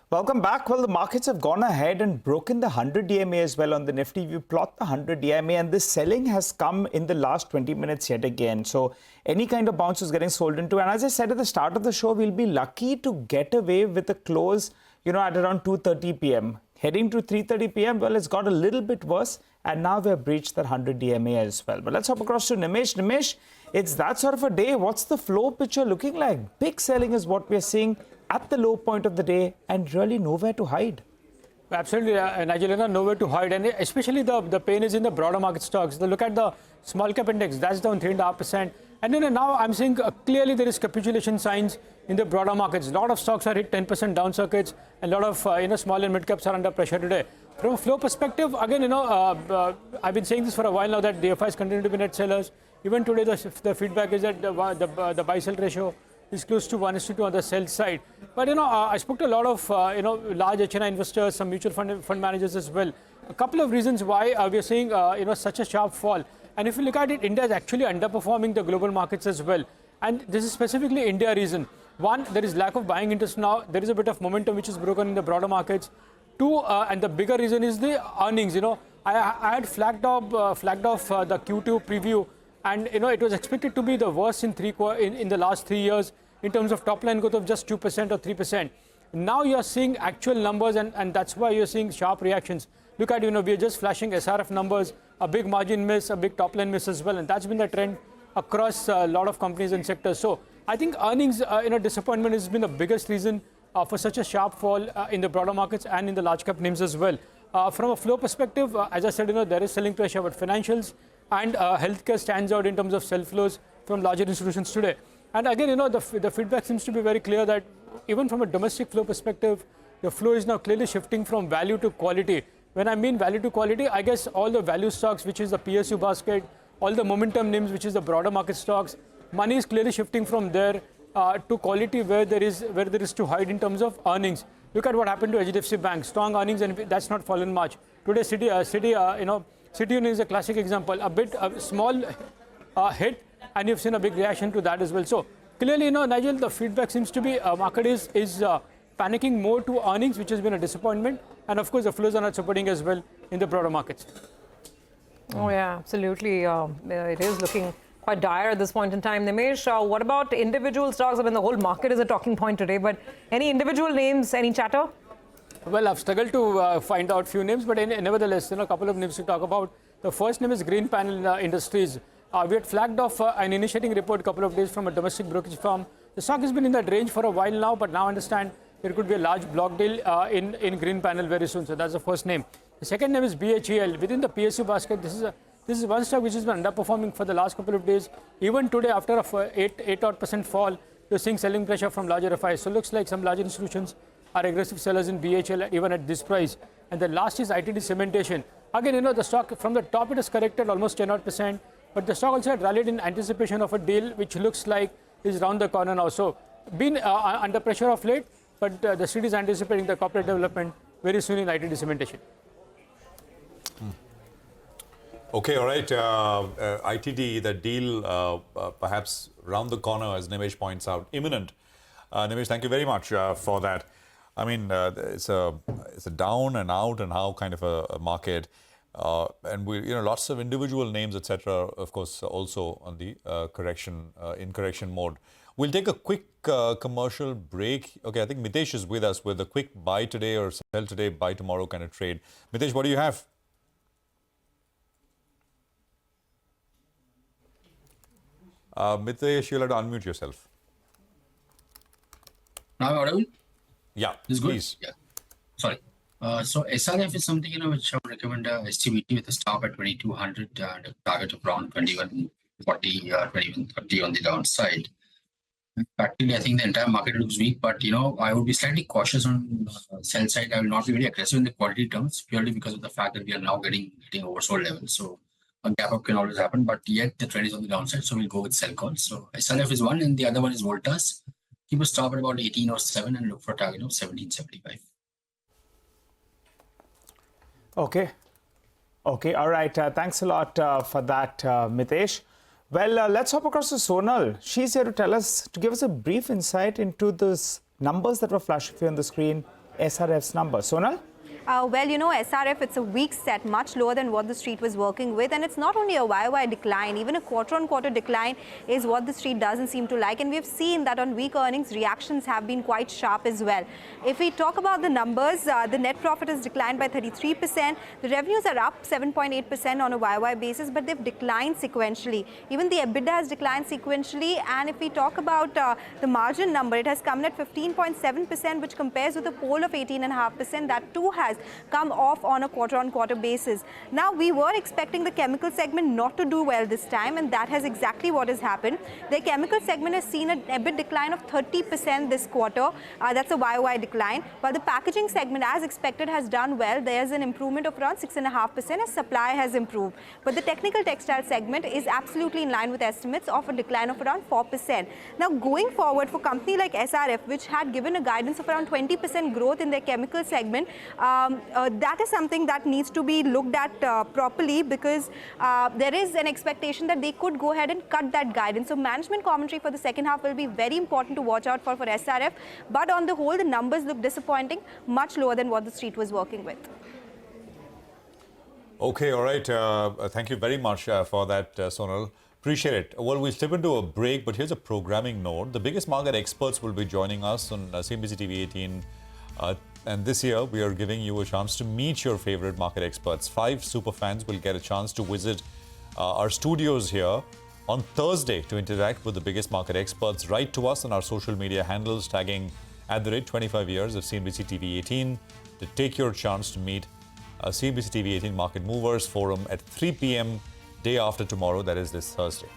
Speaker 3: Welcome back. Well, the markets have gone ahead and broken the 100 EMA as well on the Nifty. We plot the 100 EMA and this selling has come in the last 20 minutes yet again. So any kind of bounce is getting sold into. And as I said at the start of the show, we'll be lucky to get away with a close, at around 2:30 p.m. Heading to 3:30 p.m., well, it's got a little bit worse. And now we've breached the 100 EMA as well. But let's hop across to Nimesh. Nimesh, it's that sort of a day. What's the flow picture looking like? Big selling is what we're seeing at the low point of the day and really nowhere to hide.
Speaker 14: Absolutely, Nigel, nowhere to hide, and especially the pain is in the broader market stocks. Look at the small cap index, that's down 3.5%. And then now I'm seeing clearly there is capitulation signs in the broader markets. A lot of stocks are hit 10% down circuits, and a lot of small and mid caps are under pressure today. From a flow perspective, again, I've been saying this for a while now that the FIs continue to be net sellers. Even today, the feedback is that the buy-sell ratio is close to 1:2 on the sell side. But I spoke to a lot of large HNI investors, some mutual fund managers as well. A couple of reasons why we are seeing such a sharp fall. And if you look at it, India is actually underperforming the global markets as well. And this is specifically India reason. One, there is lack of buying interest now. There is a bit of momentum which is broken in the broader markets. Two, and the bigger reason is the earnings. I had flagged off the Q2 preview, and it was expected to be the worst in the last 3 years in terms of top line growth of just 2% or 3%. Now you're seeing actual numbers, and that's why you're seeing sharp reactions. Look at, we're just flashing SRF numbers, a big margin miss, a big top line miss as well, and that's been the trend across a lot of companies and sectors. So I think earnings, disappointment has been the biggest reason for such a sharp fall in the broader markets and in the large cap names as well. From a flow perspective, as I said, there is selling pressure, but financials and healthcare stands out in terms of sell flows from larger institutions today. And again, the feedback seems to be very clear that even from a domestic flow perspective, the flow is now clearly shifting from value to quality. When I mean value to quality, I guess all the value stocks, which is the PSU basket, all the momentum names, which is the broader market stocks, money is clearly shifting from there to quality where there is to hide in terms of earnings. Look at what happened to HDFC Bank, strong earnings, and that's not fallen much. Today, City is a classic example, a small hit, and you've seen a big reaction to that as well. So clearly, Nigel, the feedback seems to be market is panicking more to earnings, which has been a disappointment, and of course the flows are not supporting as well in the broader markets.
Speaker 2: Oh yeah, absolutely. It is looking quite dire at this point in time. Nimesh, what about individual stocks? I mean, the whole market is a talking point today, but any individual names, any chatter?
Speaker 14: Well, I've struggled to find out few names, but nevertheless, a couple of names to talk about. The first name is Green Panel Industries. We had flagged off an initiating report a couple of days from a domestic brokerage firm. The stock has been in that range for a while now, but now understand there could be a large block deal in Green Panel very soon. So that's the first name. The second name is BHEL. Within the PSU basket, this is one stock which has been underperforming for the last couple of days. Even today, after a 8% fall, you're seeing selling pressure from larger FIs. So it looks like some larger institutions are aggressive sellers in BHEL even at this price. And the last is ITD Cementation. Again, the stock from the top it has corrected almost 10%, but the stock also had rallied in anticipation of a deal which looks like is round the corner now. So been under pressure of late, but the street is anticipating the corporate development very soon in ITD Cementation.
Speaker 1: Okay, all right. ITD, the deal perhaps round the corner, as Nimesh points out, imminent. Nimesh, thank you very much for that. I mean, it's a down and out and how kind of a market, and we lots of individual names, etc. Of course, also on the in correction mode. We'll take a quick commercial break. Okay, I think Mitesh is with us with a quick buy today or sell today, buy tomorrow kind of trade. Mitesh, what do you have? Mitesh, you'll have to unmute yourself.
Speaker 4: Now I'm audible?
Speaker 1: Yeah,
Speaker 4: this
Speaker 1: please.
Speaker 4: Good? Yeah. Sorry. So SRF is something which I would recommend STVT with a stop at 2200 and a target of around 2140, 2130 on the downside. Practically, I think the entire market looks weak, but I would be slightly cautious on sell side. I will not be very aggressive in the quality terms purely because of the fact that we are now hitting oversold levels. So a gap up can always happen, but yet the trend is on the downside. So we'll go with sell call. So SRF is one, and the other one is Voltas. Keep a stop at about 1807 and look for a target of 1775.
Speaker 3: Okay. All right. Thanks a lot for that, Mitesh. Well, let's hop across to Sonal. She's here to give us a brief insight into those numbers that were flashing here on the screen. SRF's number. Sonal?
Speaker 15: Well, you know, SRF, it's a weak set, much lower than what the street was working with. And it's not only a YOY decline, even a quarter-on-quarter decline is what the street doesn't seem to like. And we've seen that on weak earnings, reactions have been quite sharp as well. If we talk about the numbers, the net profit has declined by 33%. The revenues are up 7.8% on a YOY basis, but they've declined sequentially. Even the EBITDA has declined sequentially. And if we talk about the margin number, it has come in at 15.7%, which compares with a poll of 18.5%. That too has come off on a quarter-on-quarter basis. Now, we were expecting the chemical segment not to do well this time, and that has exactly what has happened. The chemical segment has seen an EBIT decline of 30% this quarter. That's a YOY decline. While the packaging segment, as expected, has done well. There's an improvement of around 6.5% as supply has improved. But the technical textile segment is absolutely in line with estimates of a decline of around 4%. Now, going forward, for a company like SRF, which had given a guidance of around 20% growth in their chemical segment, that is something that needs to be looked at properly, because there is an expectation that they could go ahead and cut that guidance. So management commentary for the second half will be very important to watch out for SRF. But on the whole, the numbers look disappointing, much lower than what the street was working with.
Speaker 1: Okay, all right. Thank you very much for that, Sonal. Appreciate it. Well, we'll step into a break, but here's a programming note. The biggest market experts will be joining us on CNBC-TV18. And this year, we are giving you a chance to meet your favorite market experts. 5 super fans will get a chance to visit our studios here on Thursday to interact with the biggest market experts. Write to us on our social media handles, tagging @25 years of CNBC-TV18 to take your chance to meet CNBC-TV18 Market Movers Forum at 3 p.m. day after tomorrow, that is this Thursday.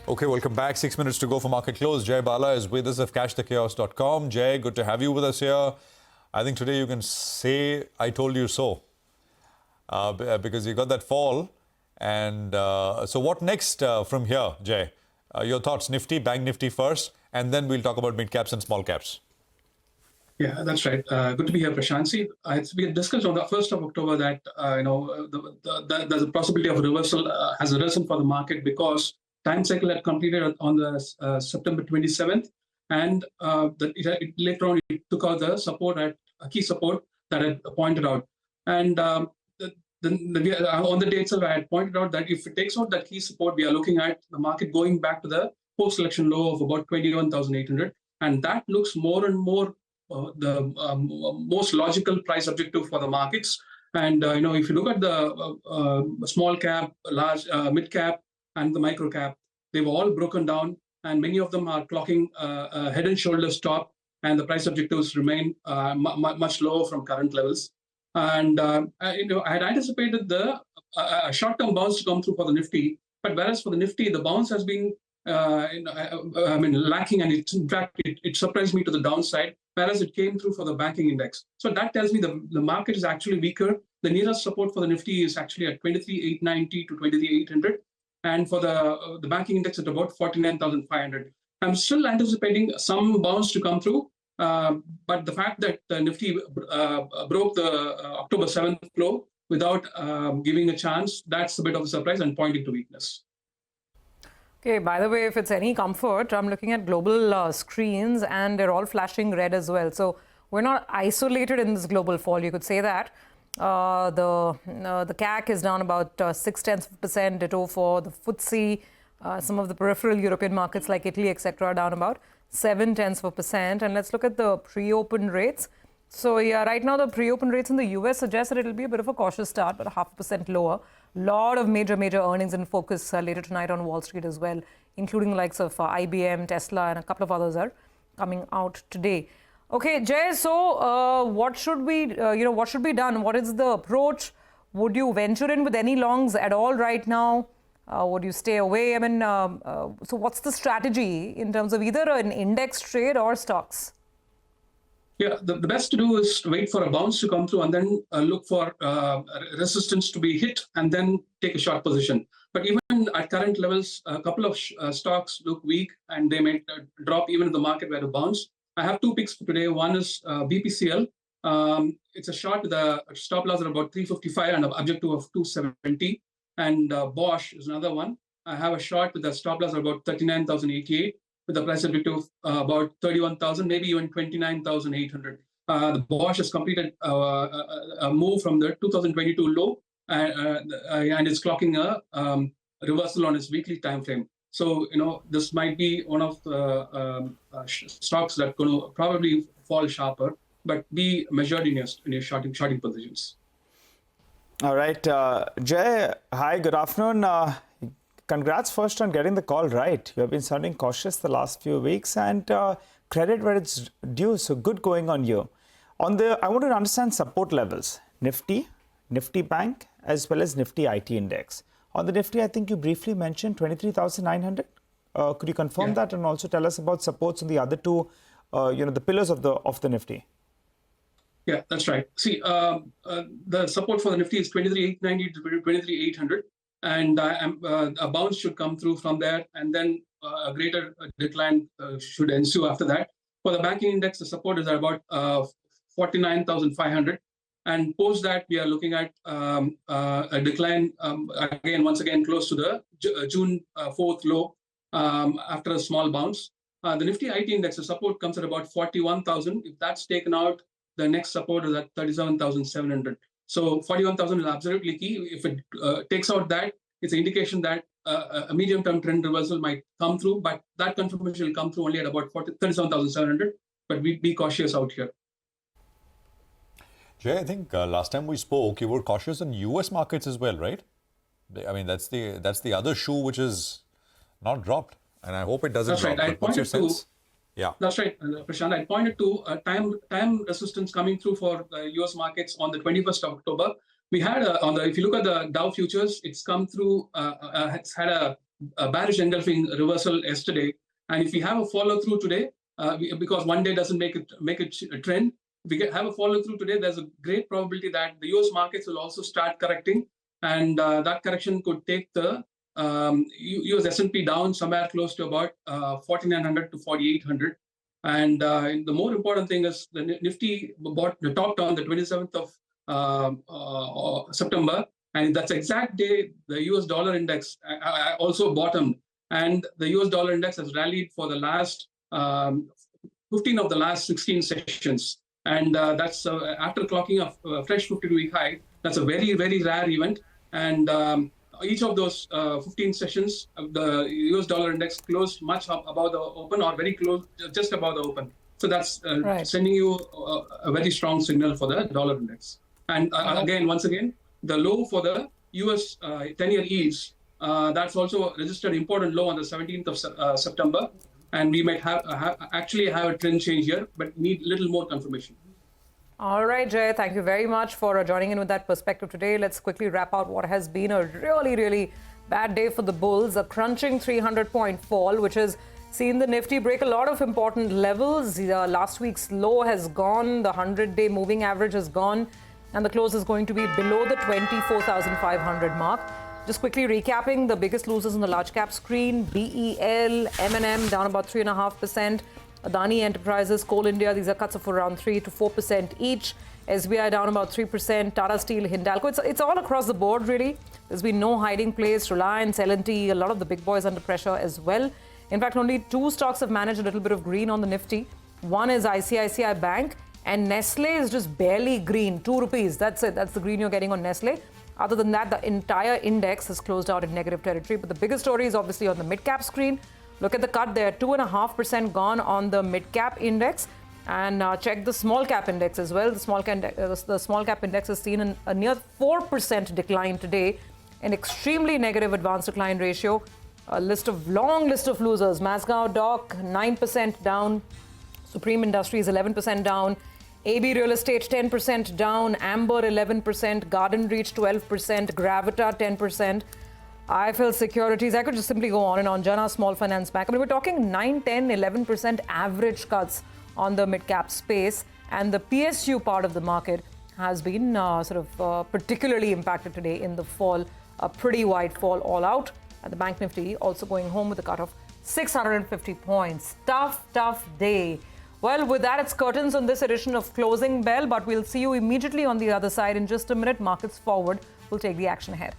Speaker 1: Okay, welcome back. 6 minutes to go for market close. Jay Bala is with us of cashthechaos.com. Jay, good to have you with us here. I think today you can say, I told you so, because you got that fall. And so what next from here, Jay? Your thoughts, Nifty, Bank Nifty first, and then we'll talk about mid caps and small caps.
Speaker 16: Yeah, that's right. Good to be here, Prashant. We discussed on the 1st of October that there's a possibility of a reversal has arisen for the market because time cycle had completed on the September 27th, and later on it took out the support at a key support that I had pointed out. And on the day itself, I had pointed out that if it takes out that key support, we are looking at the market going back to the post-election low of about 21,800, and that looks more and more the most logical price objective for the markets. And if you look at the small cap, large, mid cap, and the micro cap, they've all broken down, and many of them are clocking head and shoulders top, and the price objectives remain much lower from current levels. And I had anticipated the short-term bounce to come through for the Nifty, but whereas for the Nifty, the bounce has been lacking, and in fact it surprised me to the downside, whereas it came through for the banking index. So that tells me the market is actually weaker. The nearest support for the Nifty is actually at 23,890 to 23,800, and for the banking index at about 49,500. I'm still anticipating some bounce to come through, but the fact that the Nifty broke the October 7th low without giving a chance, that's a bit of a surprise and pointing to weakness.
Speaker 2: Okay, by the way, if it's any comfort, I'm looking at global screens and they're all flashing red as well. So we're not isolated in this global fall, you could say that. The CAC is down about 0.6%, ditto for the FTSE. Some of the peripheral European markets like Italy, etc., are down about 0.7%. And let's look at the pre-open rates. So yeah, right now the pre-open rates in the US suggest that it'll be a bit of a cautious start, but 0.5% lower. Lot of major earnings in focus later tonight on Wall Street as well, including the likes of IBM, Tesla, and a couple of others are coming out today. Okay, Jay, so what should we, what should be done? What is the approach? Would you venture in with any longs at all right now? Would you stay away? I mean, so what's the strategy in terms of either an index trade or stocks?
Speaker 16: Yeah, the best to do is to wait for a bounce to come through and then look for resistance to be hit and then take a short position. But even at current levels, a couple of stocks look weak and they may drop even if the market were to bounce. I have two picks for today. One is BPCL. It's a short with a stop loss at about 355 and an objective of 270. And Bosch is another one. I have a short with a stop loss at about 39,088. With the price objective about 31,000, maybe even 29,800. The Bosch has completed a move from the 2022 low and is clocking a reversal on its weekly time frame. So, this might be one of the stocks that going to probably fall sharper, but be measured in your shorting positions.
Speaker 3: All right, Jay, hi, good afternoon. Congrats first on getting the call right. You have been sounding cautious the last few weeks, and credit where it's due. So good going on you. I want to understand support levels. Nifty Bank, as well as Nifty IT Index. On the Nifty, I think you briefly mentioned 23,900. Could you confirm that and also tell us about supports on the other two, the pillars of the Nifty?
Speaker 16: Yeah, that's right. See, the support for the Nifty is 23,890 to 23,800. And a bounce should come through from there, and then a greater decline should ensue after that. For the banking index, the support is at about 49,500, and post that we are looking at a decline once again close to the June 4th low after a small bounce. The Nifty IT index, the support comes at about 41,000. If that's taken out, the next support is at 37,700. So 41,000 is absolutely key. If it takes out that, it's an indication that a medium-term trend reversal might come through, but that confirmation will come through only at about 37,700. But we be cautious out here.
Speaker 1: Jay, I think last time we spoke, you were cautious in US markets as well, right? I mean, that's the other shoe which is not dropped, and I hope it doesn't drop.
Speaker 16: Right.
Speaker 1: What's your sense?
Speaker 16: Yeah, that's right, Prashant. I pointed to time resistance coming through for the US markets on the 21st of October. We had if you look at the Dow futures, it's come through. It's had a bearish engulfing reversal yesterday. And if we have a follow through today, because one day doesn't make it a trend, if we have a follow through today, there's a great probability that the US markets will also start correcting, and that correction could take the US S&P down somewhere close to about 4,900 to 4,800. And the more important thing is the Nifty the top down the 27th of September, and that's the exact day the US dollar index also bottomed, and the US dollar index has rallied for the last 15 of the last 16 sessions. And that's after clocking a fresh 52-week high. That's a very, very rare event. And each of those 15 sessions, the US dollar index closed much up above the open or very close, just above the open. So that's sending you a very strong signal for the dollar index. And once again, the low for the US 10-year yields, that's also registered important low on the 17th of September. And we might actually have a trend change here, but need a little more confirmation.
Speaker 2: All right, Jay, thank you very much for joining in with that perspective today. Let's quickly wrap out what has been a really, really bad day for the bulls. A crunching 300-point fall, which has seen the Nifty break a lot of important levels. Last week's low has gone, the 100-day moving average has gone, and the close is going to be below the 24,500 mark. Just quickly recapping the biggest losers on the large cap screen: BEL, M&M down about 3.5%. Adani Enterprises, Coal India, these are cuts of around 3 to 4% each. SBI down about 3%. Tata Steel, Hindalco. It's all across the board, really. There's been no hiding place. Reliance, L&T, a lot of the big boys under pressure as well. In fact, only two stocks have managed a little bit of green on the Nifty. One is ICICI Bank, and Nestle is just barely green, 2 rupees. That's it. That's the green you're getting on Nestle. Other than that, the entire index has closed out in negative territory. But the biggest story is obviously on the mid-cap screen. Look at the cut there, 2.5% gone on the mid-cap index. And check the small-cap index as well. The small-cap index has seen a near 4% decline today. An extremely negative advanced decline ratio. A long list of losers. Mazgaon Dock, 9% down. Supreme Industries, 11% down. AB Real Estate, 10% down. Amber, 11%. Garden Reach, 12%. Gravita, 10%. IFL Securities, I could just simply go on and on. Jana Small Finance Bank. I mean, we're talking 9, 10, 11% average cuts on the mid-cap space. And the PSU part of the market has been particularly impacted today in the fall. A pretty wide fall all out. And the Bank Nifty also going home with a cut of 650 points. Tough day. Well, with that, it's curtains on this edition of Closing Bell, but we'll see you immediately on the other side in just a minute. Markets forward. We'll take the action ahead.